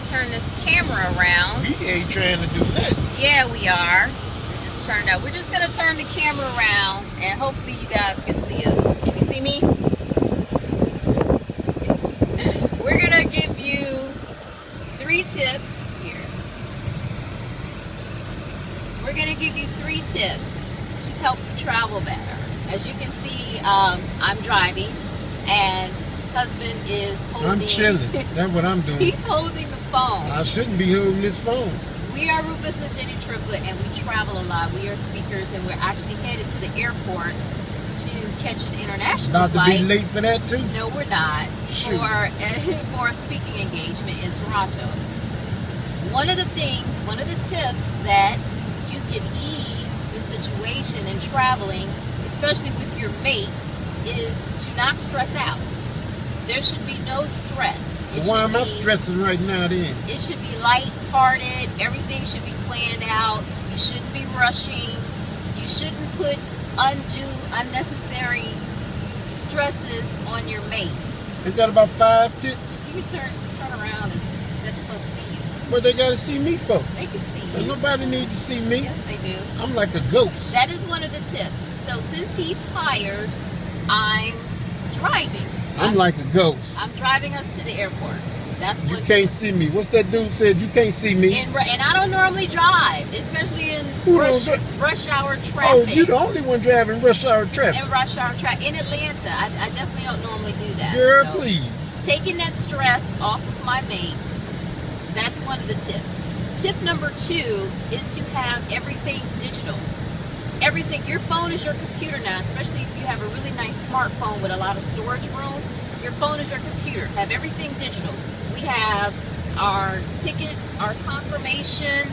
turn this camera around. He ain't trying to do that. Yeah, we are. We just turned out. We're just gonna turn the camera around, and hopefully you guys can see us. Can you see me? We're gonna give you 3 tips here. We're gonna give you 3 tips to help you travel better. As you can see, I'm driving, and husband is holding. I'm chilling. That's what I'm doing. He's holding the phone. I shouldn't be holding this phone. We are Rufus and Jenny Triplet, and we travel a lot. We are speakers, and we're actually headed to the airport to catch an international About flight. to be late for that too? No, we're not. Shoot. For a speaking engagement in Toronto. One of the tips that you can ease the situation in traveling, especially with your mate, is to not stress out. There should be no stress. Why am I stressing right now then? It should be light-hearted. Everything should be planned out. You shouldn't be rushing. You shouldn't put unnecessary stresses on your mate. Ain't that about 5 tips? You can turn around and let the folks see you. What they gotta see me for? They can see you. Ain't nobody need to see me. Yes, they do. I'm like a ghost. That is one of the tips. So since he's tired, I'm driving. I'm like a ghost. I'm driving us to the airport. That's what you can't see me. What's that dude said? You can't see me. And I don't normally drive, especially in rush hour traffic. Oh, you're the only one driving rush hour traffic. In rush hour traffic. In Atlanta, I definitely don't normally do that. Girl, so, please. Taking that stress off of my mate, that's one of the tips. Tip number 2 is to have everything digital. Everything. Your phone is your computer now, especially if you have a really nice smartphone with a lot of storage room. Your phone is your computer. Have everything digital. We have our tickets, our confirmation,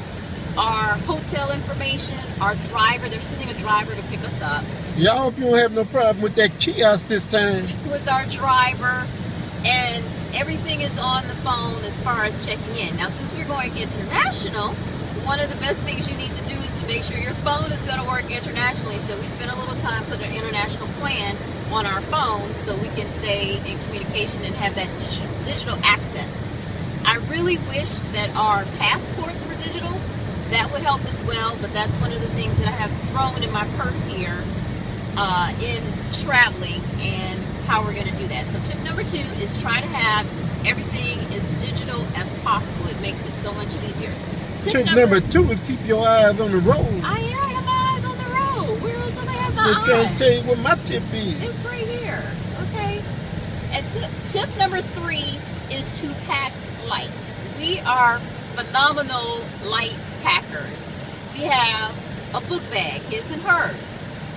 our hotel information, our driver. They're sending a driver to pick us up. Yeah, I hope you don't have no problem with that kiosk this time. With our driver, and everything is on the phone as far as checking in. Now, since we're going international, one of the best things you need to do is to make sure your phone is going to work internationally. So we spend a little time putting an international plan on our phone so we can stay in communication and have that digital access. I really wish that our passports were digital. That would help as well, but that's one of the things that I have thrown in my purse here in traveling and how we're going to do that. So tip number 2 is try to have everything as digital as possible. It makes it so much easier. Tip number 2 is keep your eyes on the road. I have my eyes on the road. Where else do I have my eyes? I'm trying to tell you what my tip is. It's right here. Okay. And tip number 3 is to pack light. We are phenomenal light packers. We have a book bag, his and hers.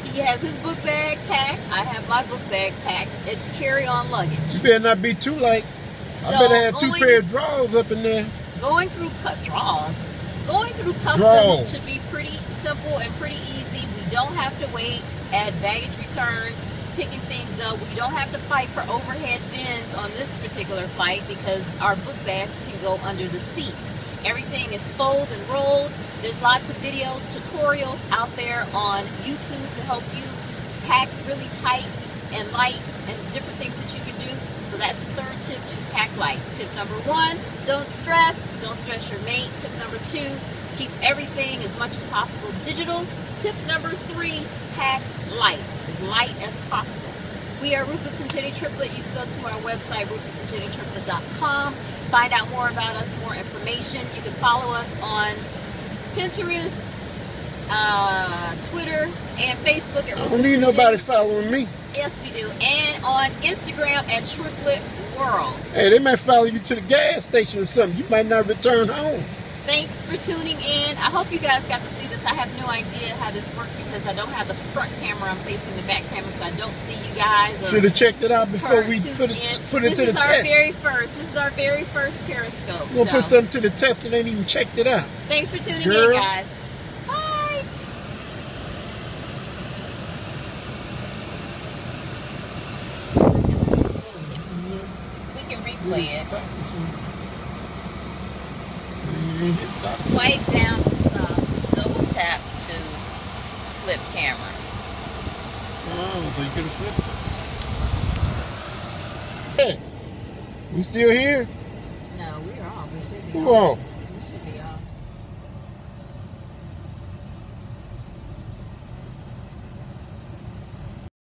He has his book bag packed. I have my book bag packed. It's carry-on luggage. You better not be too light. I better have 2 pair of drawers up in there. Going through customs should be pretty simple and pretty easy. We don't have to wait at baggage return, picking things up. We don't have to fight for overhead bins on this particular flight because our book bags can go under the seat. Everything is folded and rolled. There's lots of videos, tutorials out there on YouTube to help you pack really tight and light and different things that you can do. So that's the 3rd tip, to pack light. Tip number 1, don't stress your mate. Tip number 2, keep everything as much as possible digital. Tip number 3, pack light as possible. We are Rufus and Jenny Triplet. You can go to our website, rufusandjennytriplet.com. Find out more about us, more information. You can follow us on Pinterest, Twitter, and Facebook. I don't need nobody following me. Yes, we do. And on Instagram at Triplet World. Hey, they might follow you to the gas station or something. You might not return home. Thanks for tuning in. I hope you guys got to see this. I have no idea how this works because I don't have the front camera. I'm facing the back camera, so I don't see you guys. Should have checked it out before we put it to the test. This is our very first Periscope. We'll put something to the test and ain't even checked it out. Thanks for tuning in, guys. Bye. We can replay it. Swipe down to stop. Double tap to flip camera. Oh, so you could have flipped it. Hey, we still here? No, we are off. Who on?